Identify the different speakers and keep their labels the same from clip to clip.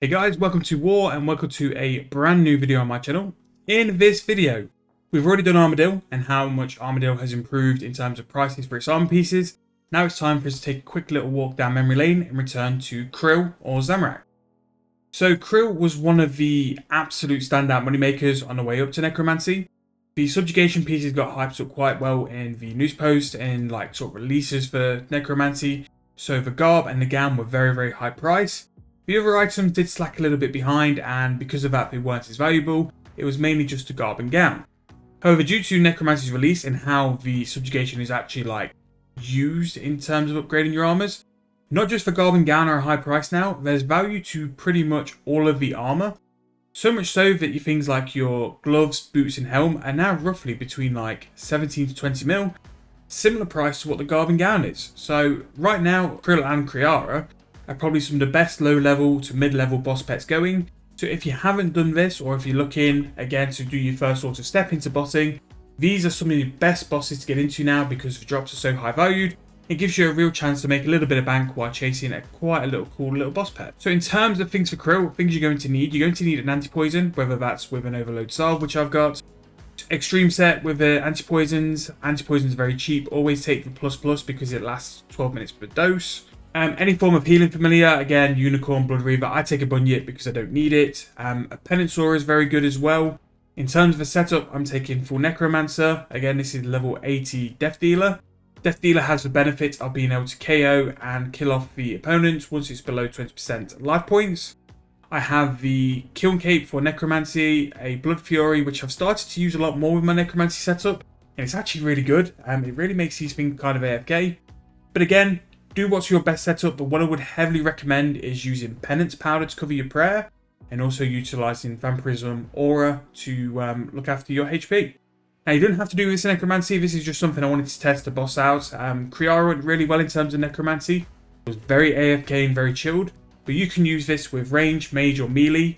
Speaker 1: Hey guys, welcome to War and welcome to a brand new video on my channel. In this video, we've already done Armadillo and how much Armadillo has improved in terms of prices for its armor pieces. Now it's time for us to take a quick little walk down memory lane and return to Krill or Zammy. So Krill was one of the absolute standout moneymakers on the way up to Necromancy. The subjugation pieces got hyped up quite well in the news post and like sort of releases for Necromancy. So the garb and the gown were very high price. The other items did slack a little bit behind, and because of that they weren't as valuable. It was mainly just a garb and gown. However, due to Necromancy's release and how the subjugation is actually like used in terms of upgrading your armors, not just for garb and gown are a high price now, there's value to pretty much all of the armor. So much so that your things like your gloves, boots and helm are now roughly between like 17 to 20 mil, similar price to what the garb and gown is. So right now, Krill and Kriara are probably some of the best low level to mid level boss pets going. So if you haven't done this, or if you're looking again to do your first sort of step into bossing, these are some of the best bosses to get into now because the drops are so high valued. It gives you a real chance to make a little bit of bank while chasing a quite a little cool little boss pet. So in terms of things for Krill, things you're going to need an anti-poison, whether that's with an overload salve, which I've got. Extreme set with the anti-poisons. Anti-poisons are very cheap. Always take the plus because it lasts 12 minutes per dose. Any form of healing familiar, again, Unicorn, Blood Reaver, I take a Bunyip because I don't need it. A Penancer is very good as well. In terms of the setup, I'm taking full Necromancer. Again, this is level 80 Death Dealer. Death Dealer has the benefit of being able to KO and kill off the opponent once it's below 20% life points. I have the Kiln Cape for Necromancy, a Blood Fury, which I've started to use a lot more with my Necromancy setup, and it's actually really good. It really makes these things kind of AFK. But again, do what's your best setup, but what I would heavily recommend is using Penance Powder to cover your prayer, and also utilising Vampirism Aura to look after your HP. Now you don't have to do this in Necromancy, this is just something I wanted to test the boss out. Kriara went really well in terms of Necromancy, it was very AFK and very chilled, but you can use this with range, mage or melee.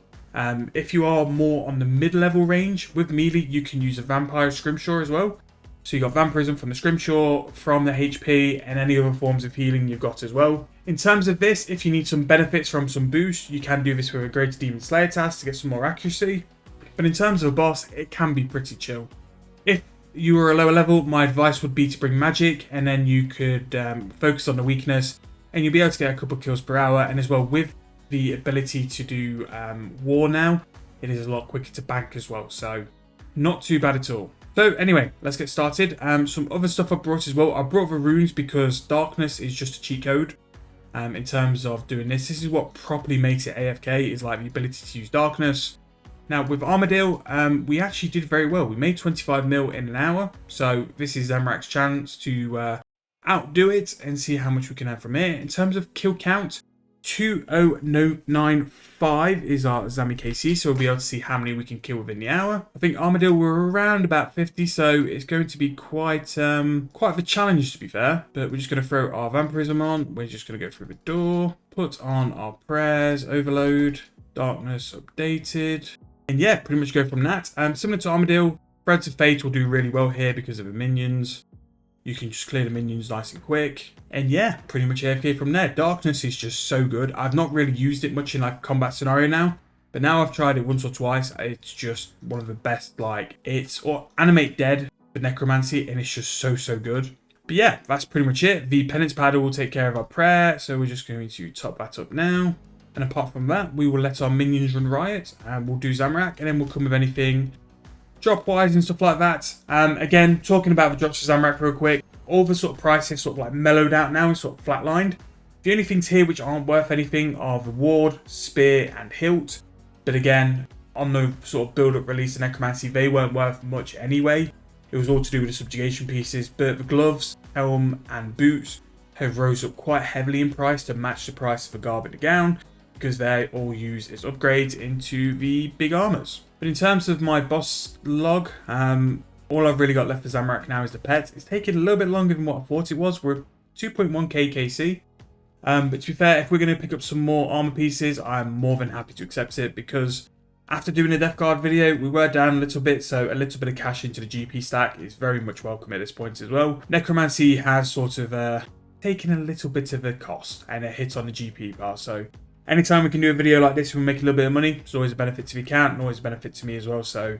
Speaker 1: If you are more on the mid-level range, with melee you can use a Vampire Scrimshaw as well. So you got Vampirism from the Scrimshaw, from the HP, and any other forms of healing you've got as well. In terms of this, if you need some benefits from some boost, you can do this with a Greater Demon Slayer task to get some more accuracy. But in terms of a boss, it can be pretty chill. If you were a lower level, my advice would be to bring magic, and then you could focus on the weakness, and you'll be able to get a couple of kills per hour. And as well, with the ability to do war now, it is a lot quicker to bank as well. So not too bad at all. So anyway, let's get started. Some other stuff I brought as well. I brought the runes because darkness is just a cheat code in terms of doing this. This is what properly makes it AFK, is like the ability to use darkness. Now with Armadillo, we actually did very well. We made 25 mil in an hour. So this is Zamrak's chance to outdo it and see how much we can have from here. In terms of kill count, 2095 is our Zammy KC, so we'll be able to see how many we can kill within the hour. I think Armadillo were around about 50, so it's going to be quite of a challenge to be fair. But we're just going to throw our Vampirism on. We're just going to go through the door, put on our prayers, overload, darkness updated, and yeah, pretty much go from that. Similar to Armadillo, Threads of Fate will do really well here because of the minions. You can just clear the minions nice and quick. And yeah, pretty much AFK from there. Darkness is just so good. I've not really used it much in like a combat scenario now. But now I've tried it once or twice. It's just one of the best, like, or Animate Dead with Necromancy. And it's just so good. But yeah, that's pretty much it. The Penance Powder will take care of our prayer. So we're just going to top that up now. And apart from that, we will let our minions run riot. And we'll do Zamrak. And then we'll come with anything drop wise and stuff like that. Again, talking about the drops for Zamrak real quick, all the sort of prices sort of like mellowed out now and sort of flatlined. The only things here which aren't worth anything are the Ward, Spear and Hilt. But again, on the sort of build up release of Necromancy, they weren't worth much anyway. It was all to do with the subjugation pieces, but the gloves, helm and boots have rose up quite heavily in price to match the price of the garb and the gown, because they all use as upgrades into the big armors. But in terms of my boss log, all I've really got left for Zamrak now is the pet. It's taking a little bit longer than what I thought it was. We're 2.1k KC. But to be fair, if we're going to pick up some more armor pieces, I'm more than happy to accept it, because after doing the Death Guard video, we were down a little bit, so a little bit of cash into the GP stack is very much welcome at this point as well. Necromancy has sort of taken a little bit of a cost and a hit on the GP bar, so anytime we can do a video like this, we'll make a little bit of money. It's always a benefit to the account and always a benefit to me as well. So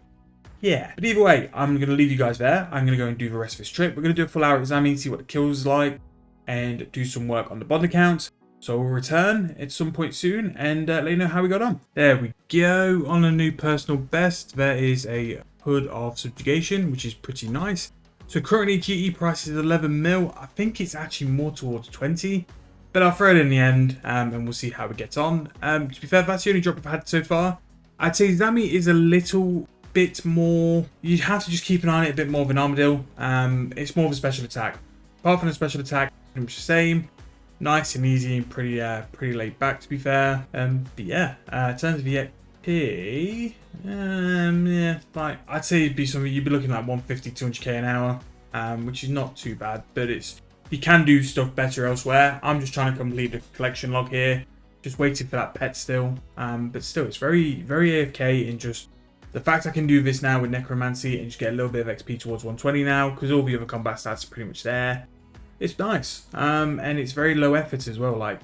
Speaker 1: yeah, but either way, I'm going to leave you guys there. I'm going to go and do the rest of this trip. We're going to do a full hour at Zammy, see what the kills is like, and do some work on the bond account. So we'll return at some point soon and let you know how we got on. There we go. On a new personal best, there is a hood of subjugation, which is pretty nice. So currently GE price is 11 mil. I think it's actually more towards 20. But I'll throw it in the end and we'll see how it gets on. To be fair, that's the only drop I've had so far. I'd say Zammy is a little bit more, you'd have to just keep an eye on it a bit more of an armadillo. It's more of a special attack. Apart from the special attack, pretty much the same. Nice and easy and pretty laid back, to be fair. But yeah, in terms of the XP, yeah, like I'd say it'd be something you'd be looking at 150, 200k an hour, which is not too bad. But you can do stuff better elsewhere. I'm just trying to complete the collection log here, just waiting for that pet still. But still, it's very AFK, and just the fact I can do this now with Necromancy and just get a little bit of XP towards 120 now, because all the other combat stats are pretty much there. It's nice, and it's very low effort as well. Like,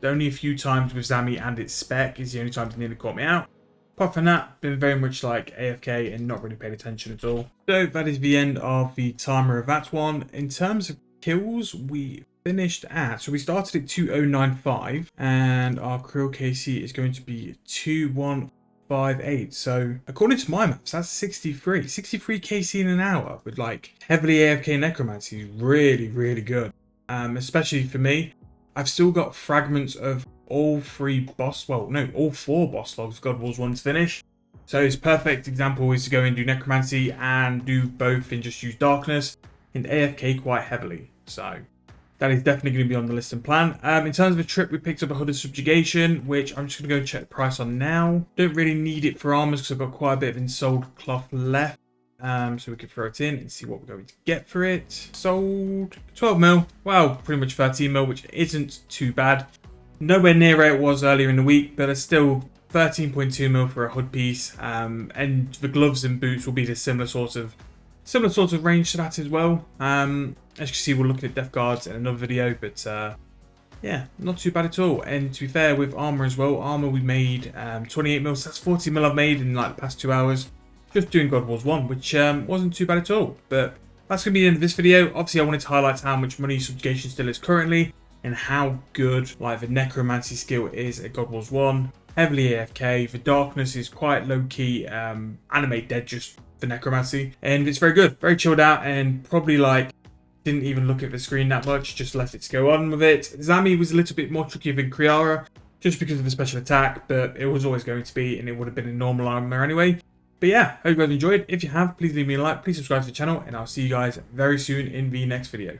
Speaker 1: only a few times with Zammy and its spec is the only time it nearly caught me out. Apart from that, been very much like AFK and not really paid attention at all. So that is the end of the timer of that one. In terms of kills, we finished at, so we started at 2095, and our Krill KC is going to be 2158. So according to my maps, that's 63 KC in an hour with like heavily AFK Necromancy is really good. Especially for me, I've still got fragments of all four boss logs God Wars 1 to finish. So it's perfect example is to go and do Necromancy and do both and just use Darkness and AFK quite heavily. So that is definitely going to be on the list and plan. In terms of a trip, we picked up a Hood of Subjugation, which I'm just going to go check the price on now. Don't really need it for armors because I've got quite a bit of ensouled cloth left. So we can throw it in and see what we're going to get for it. Sold 12 mil. Wow, pretty much 13 mil, which isn't too bad. Nowhere near where it was earlier in the week, but it's still 13.2 mil for a hood piece. And the gloves and boots will be the similar sort of range to that as well. As you can see, we're looking at Death Guards in another video, but yeah, not too bad at all. And to be fair, with armor as well, armor we made 28 mil, so that's 40 mil I've made in like the past 2 hours. Just doing God Wars 1, which wasn't too bad at all. But that's going to be the end of this video. Obviously, I wanted to highlight how much money Subjugation still is currently, and how good like the Necromancy skill is at God Wars 1. Heavily AFK. The Darkness is quite low-key animate dead just for Necromancy. And it's very good. Very chilled out, and probably like didn't even look at the screen that much. Just left it to go on with it. Zammy was a little bit more trickier than Krill, just because of the special attack, but it was always going to be, and it would have been in normal armor anyway. But yeah, hope you guys enjoyed. If you have, please leave me a like, please subscribe to the channel, and I'll see you guys very soon in the next video.